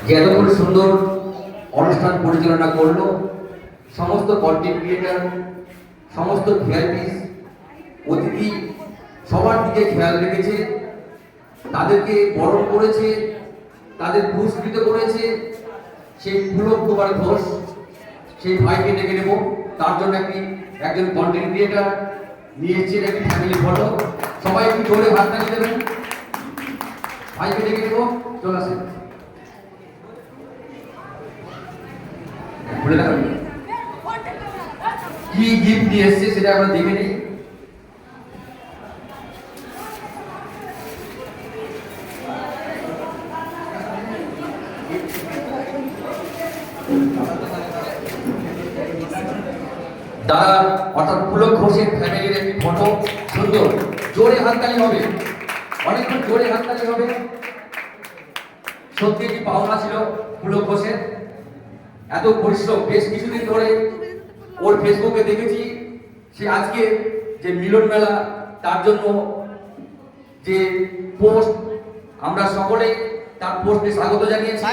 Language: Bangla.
যে এতক্ষণ সুন্দর অনুষ্ঠান পরিচালনা করলো, সমস্ত কন্টেন্ট ক্রিয়েটার, সমস্ত ভিআইপিস, অতিথি সবার দিকে খেয়াল রেখেছে, তাদেরকে বরণ করেছে, তাদের পুরস্কৃত করেছে। সেই পুলক কুমার ঘোষ, সেই ভাইকে ডেকে নেব। তার জন্য একজন কন্টেন্ট ক্রিয়েটার নিয়ে এসেছেন একটি ফ্যামিলি ফটো। সবাই একটু জোরে হাত তালি দেবেন। ভাইকে ডেকে নেব, চলে আসেন। বলে দেখাবেন কি গিফট নিয়ে এসছে সেটা আমরা দেখে নিই। দাদা অর্থাৎ পুলক ঘোষের ফ্যামিলির একটি ফটো। সুন্দর, জোরে হাততালি হবে, অনেকক্ষণ জোরে হাততালি হবে। সত্যি একটি পাওনা ছিল পুলক ঘোষের, এত পরিশ্রম। বেশ কিছুদিন ধরে ওর ফেসবুকে দেখেছি সে আজকে যে মিলন মেলা, তার জন্য যে পোস্ট, আমরা সকলে তার পোস্টে স্বাগত জানিয়েছি।